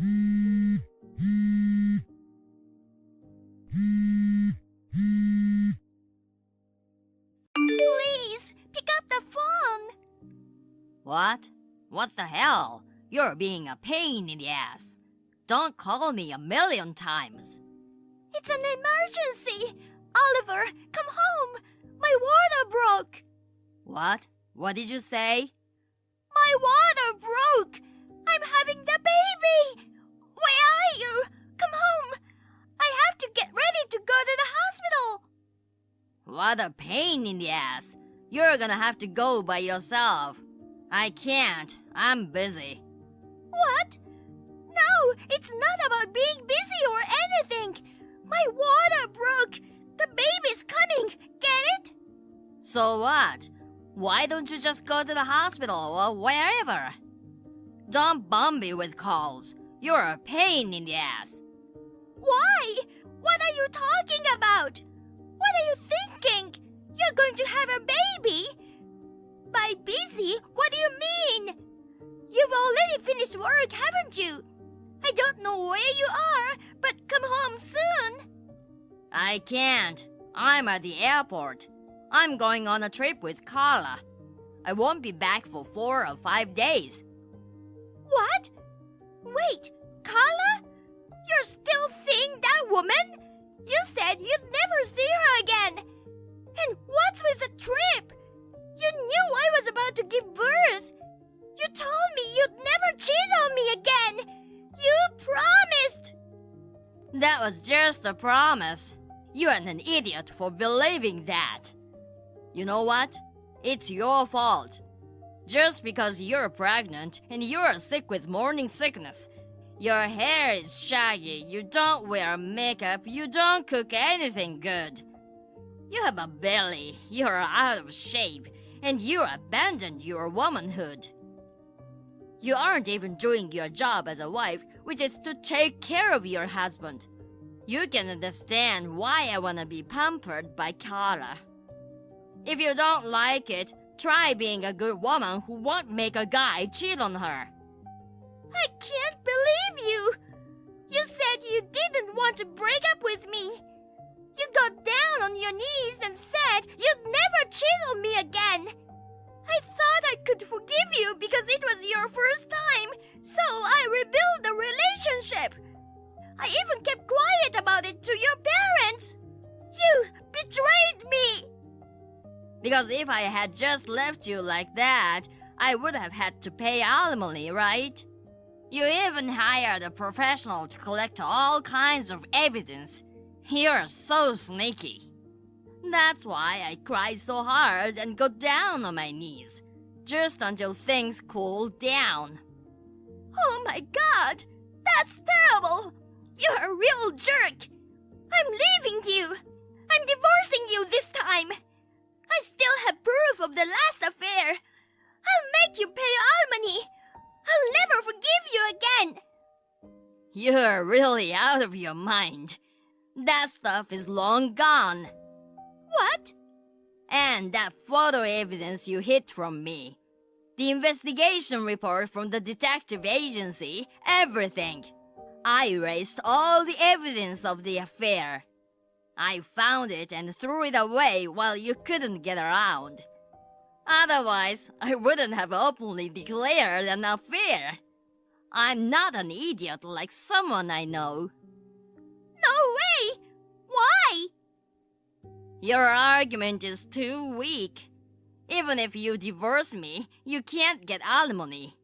Please, pick up the phone. What? What the hell? You're being a pain in the ass. Don't call me a million times. It's an emergency. Oliver, come home. My water broke. What? What did you say? My water broke. I'm having the baby. Where are you? Come home. I have to get ready to go to the hospital. What a pain in the ass. You're gonna have to go by yourself. I can't. I'm busy. What? No, it's not about being busy or anything. My water broke. The baby's coming. Get it? So what? Why don't you just go to the hospital or wherever? Don't bomb me with calls. You're a pain in the ass. Why? What are you talking about? What are you thinking? You're going to have a baby? By busy, what do you mean? You've already finished work, haven't you? I don't know where you are, but come home soon. I can't. I'm at the airport. I'm going on a trip with Carla. I won't be back for 4 or 5 days. What? Wait, Carla? You're still seeing that woman? You said you'd never see her again. And what's with the trip? You knew I was about to give birth. You told me you'd never cheat on me again. You promised. That was just a promise. You're an idiot for believing that. You know what? It's your fault. Just because you're pregnant and you're sick with morning sickness, your hair is shaggy, you don't wear makeup, you don't cook anything good. You have a belly, you're out of shape, and you abandoned your womanhood. You aren't even doing your job as a wife, which is to take care of your husband. You can understand why I want to be pampered by Carla. If you don't like it, try being a good woman who won't make a guy cheat on her. I can't believe you. You said you didn't want to break up with me. You got down on your knees and said you'd never cheat on me again. I thought I could forgive you because it was your first time, so I rebuilt the relationship. I even kept quiet about it to your parents. You betrayed me. Because if I had just left you like that, I would have had to pay alimony, right? You even hired a professional to collect all kinds of evidence. You're so sneaky. That's why I cried so hard and got down on my knees, just until things cooled down. Oh my God! That's terrible! You're a real jerk! I'm leaving you! I'm divorcing you this time! I still have proof of the last affair! I'll make you pay alimony! I'll never forgive you again! You're really out of your mind. That stuff is long gone. What? And that photo evidence you hid from me. The investigation report from the detective agency, everything. I erased all the evidence of the affair. I found it and threw it away while you couldn't get around. Otherwise, I wouldn't have openly declared an affair. I'm not an idiot like someone I know. No way! Why? Your argument is too weak. Even if you divorce me, you can't get alimony.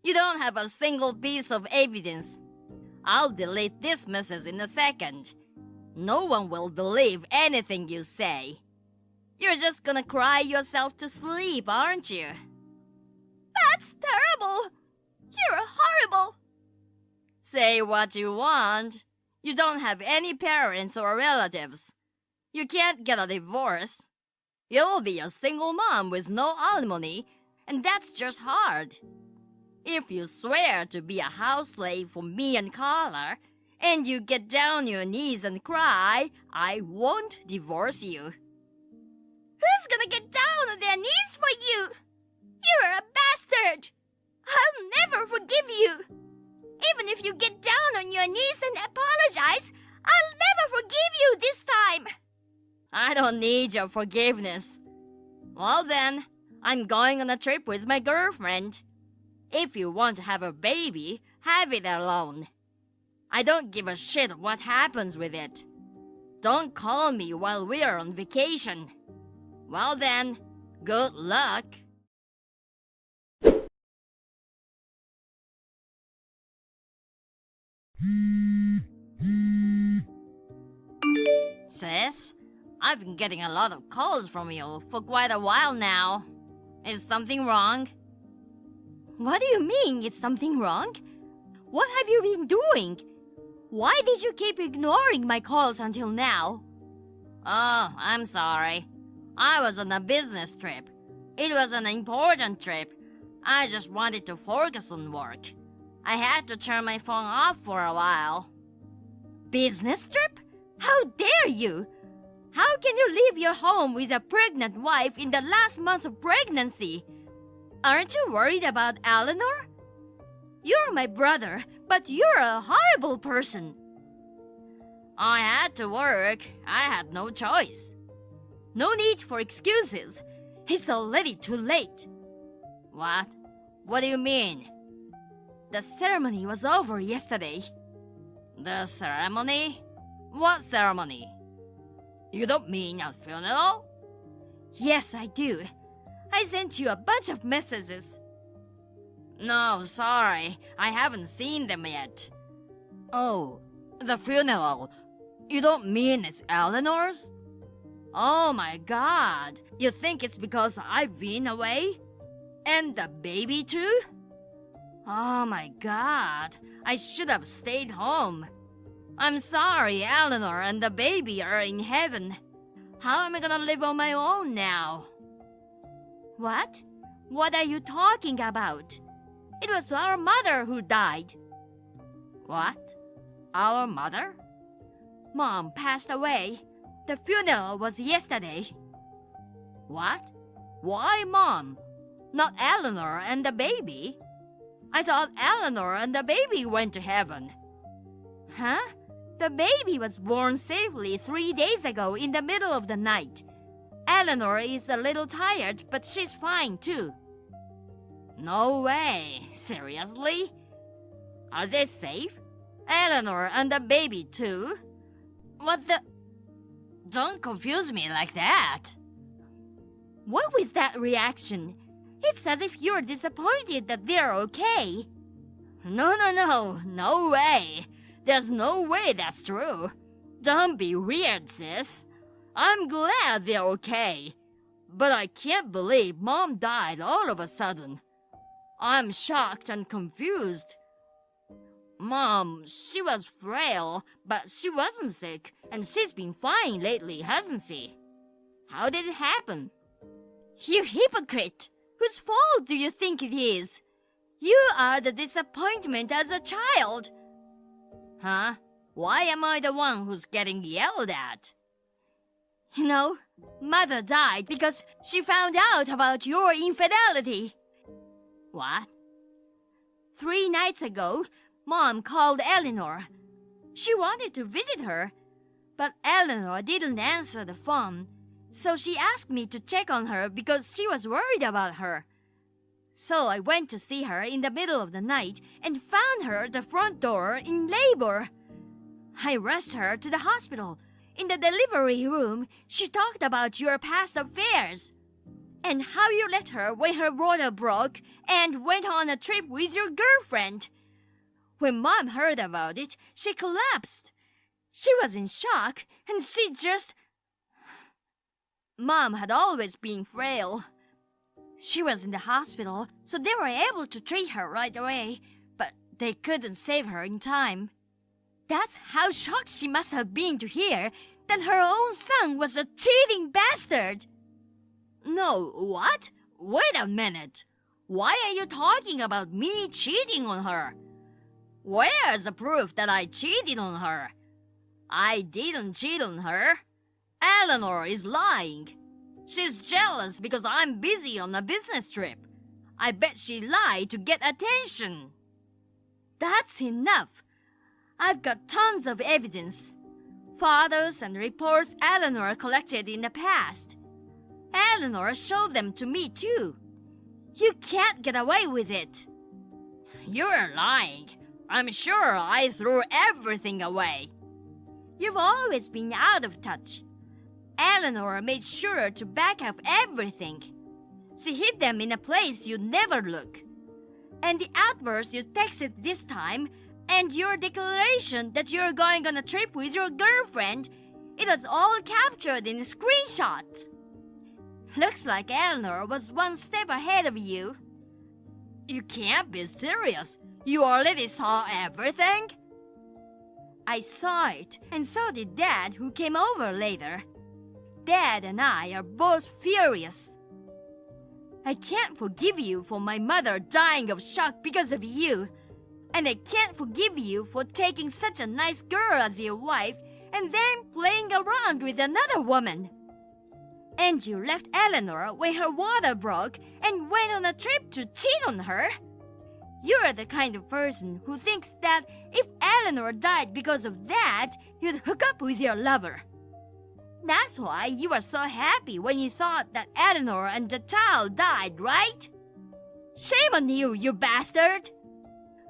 You don't have a single piece of evidence. I'll delete this message in a second. No one will believe anything you say. You're just gonna cry yourself to sleep, aren't you? That's terrible! You're horrible! Say what you want. You don't have any parents or relatives. You can't get a divorce. You'll be a single mom with no alimony, and that's just hard. If you swear to be a house slave for me and Carla, and you get down on your knees and cry, I won't divorce you. Who's gonna get down on their knees for you? You're a bastard! I'll never forgive you! Even if you get down on your knees and apologize, I'll never forgive you this time. I don't need your forgiveness. Well then, I'm going on a trip with my girlfriend. If you want to have a baby, have it alone. I don't give a shit what happens with it. Don't call me while we're on vacation. Well then, good luck. Sis, I've been getting a lot of calls from you for quite a while now. Is something wrong? What do you mean, it's something wrong? What have you been doing? Why did you keep ignoring my calls until now? Oh, I'm sorry. I was on a business trip. It was an important trip. I just wanted to focus on work. I had to turn my phone off for a while. Business trip? How dare you? How can you leave your home with a pregnant wife in the last month of pregnancy? Aren't you worried about Eleanor? You're my brother, but you're a horrible person. I had to work. I had no choice. No need for excuses. It's already too late. What? What do you mean? The ceremony was over yesterday. The ceremony? What ceremony? You don't mean a funeral? Yes, I do. I sent you a bunch of messages. No, sorry. I haven't seen them yet. Oh, the funeral. You don't mean it's Eleanor's? Oh my god. You think it's because I've been away? And the baby too? Oh my god. I should have stayed home. I'm sorry, Eleanor and the baby are in heaven. How am I gonna live on my own now? What? What are you talking about? It was our mother who died. What? Our mother? Mom passed away. The funeral was yesterday. What? Why Mom? Not Eleanor and the baby? I thought Eleanor and the baby went to heaven. Huh? The baby was born safely 3 days ago in the middle of the night. Eleanor is a little tired, but she's fine too. No way. Seriously? Are they safe? Eleanor and the baby too? What the... Don't confuse me like that. What was that reaction? It's as if you're disappointed that they're okay. No way. There's no way that's true. Don't be weird, sis. I'm glad they're okay. But I can't believe Mom died all of a sudden. I'm shocked and confused. Mom, she was frail, but she wasn't sick, and she's been fine lately, hasn't she? How did it happen? You hypocrite! Whose fault do you think it is? You are the disappointment as a child. Huh? Why am I the one who's getting yelled at? You know, Mother died because she found out about your infidelity. What? 3 nights ago, Mom called Eleanor. She wanted to visit her, but Eleanor didn't answer the phone, so she asked me to check on her because she was worried about her. So I went to see her in the middle of the night and found her at the front door in labor. I rushed her to the hospital. In the delivery room, she talked about your past affairs and how you left her when her water broke and went on a trip with your girlfriend. When Mom heard about it, she collapsed. She was in shock and she just... Mom had always been frail. She was in the hospital, so they were able to treat her right away, but they couldn't save her in time. That's how shocked she must have been to hear that her own son was a cheating bastard. No, what? Wait a minute. Why are you talking about me cheating on her? Where's the proof that I cheated on her? I didn't cheat on her. Eleanor is lying. She's jealous because I'm busy on a business trip. I bet she lied to get attention. That's enough. I've got tons of evidence. Photos and reports Eleanor collected in the past. Eleanor showed them to me too. You can't get away with it. You're lying. I'm sure I threw everything away. You've always been out of touch. Eleanor made sure to back up everything. She hid them in a place you'd never look. And the outburst you texted this time, and your declaration that you're going on a trip with your girlfriend, it was all captured in screenshots. Looks like Eleanor was one step ahead of you. You can't be serious. You already saw everything? I saw it, and so did Dad, who came over later. Dad and I are both furious. I can't forgive you for my mother dying of shock because of you. And I can't forgive you for taking such a nice girl as your wife and then playing around with another woman. And you left Eleanor when her water broke and went on a trip to cheat on her. You're the kind of person who thinks that if Eleanor died because of that, you'd hook up with your lover. That's why you were so happy when you thought that Eleanor and the child died, right? Shame on you, you bastard!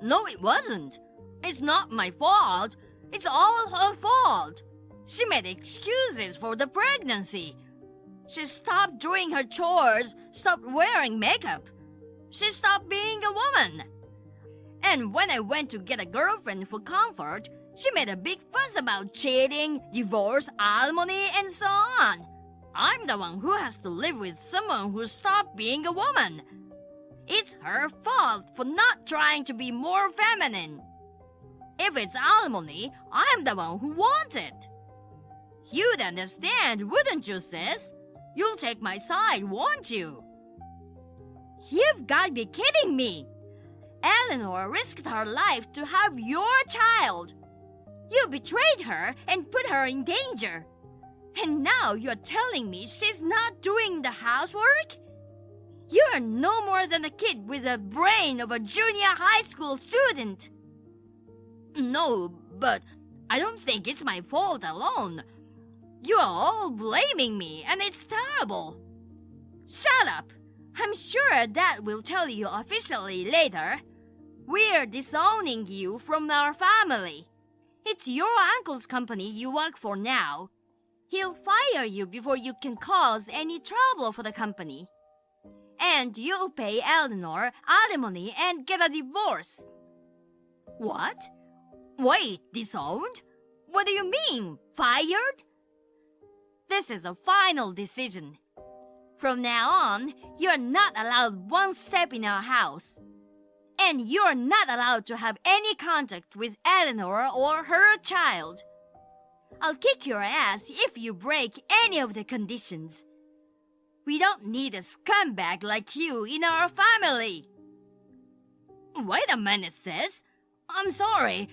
No, it wasn't. It's not my fault. It's all her fault. She made excuses for the pregnancy. She stopped doing her chores, stopped wearing makeup. She stopped being a woman. And when I went to get a girlfriend for comfort, she made a big fuss about cheating, divorce, alimony, and so on. I'm the one who has to live with someone who stopped being a woman. It's her fault for not trying to be more feminine. If it's alimony, I'm the one who wants it. You'd understand, wouldn't you, sis? You'll take my side, won't you? You've got to be kidding me. Eleanor risked her life to have your child. You betrayed her and put her in danger. And now you're telling me she's not doing the housework? You're no more than a kid with the brain of a junior high school student. No, but I don't think it's my fault alone. You are all blaming me, and it's terrible. Shut up. I'm sure Dad will tell you officially later. We're disowning you from our family. It's your uncle's company you work for now. He'll fire you before you can cause any trouble for the company. And you'll pay Eleanor alimony and get a divorce. What? Wait, disowned? What do you mean, fired? This is a final decision. From now on, you're not allowed one step in our house. And you're not allowed to have any contact with Eleanor or her child. I'll kick your ass if you break any of the conditions. We don't need a scumbag like you in our family. Wait a minute, sis. I'm sorry.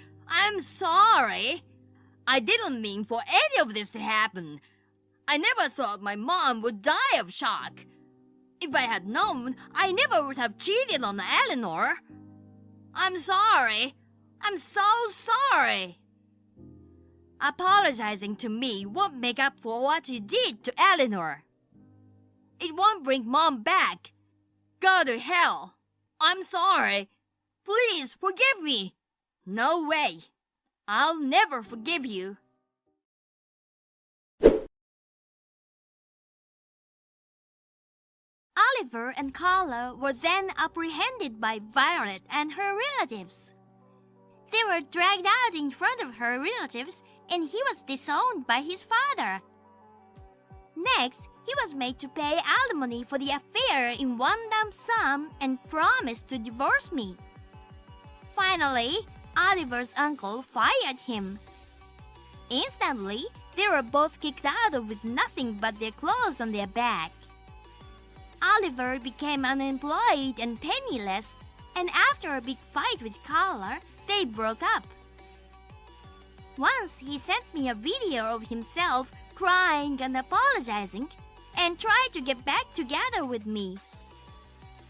I didn't mean for any of this to happen. I never thought my mom would die of shock. If I had known, I never would have cheated on Eleanor. I'm sorry. I'm so sorry. Apologizing to me won't make up for what you did to Eleanor. It won't bring Mom back. Go to hell. I'm sorry. Please forgive me. No way. I'll never forgive you. Oliver and Carla were then apprehended by Violet and her relatives. They were dragged out in front of her relatives, and he was disowned by his father. Next, he was made to pay alimony for the affair in one lump sum and promised to divorce me. Finally, Oliver's uncle fired him. Instantly, they were both kicked out with nothing but their clothes on their back. Oliver became unemployed and penniless, and after a big fight with Carla, they broke up. Once he sent me a video of himself crying and apologizing, and tried to get back together with me.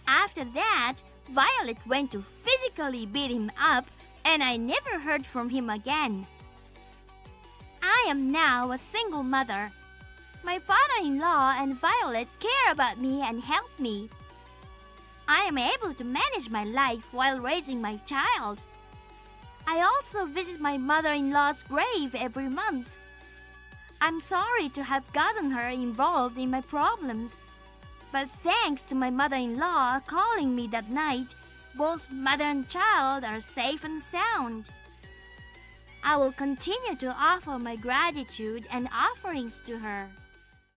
After that, Violet went to physically beat him up and I never heard from him again. I am now a single mother. My father-in-law and Violet care about me and help me. I am able to manage my life while raising my child. I also visit my mother-in-law's grave every month. I'm sorry to have gotten her involved in my problems. But thanks to my mother-in-law calling me that night, both mother and child are safe and sound. I will continue to offer my gratitude and offerings to her.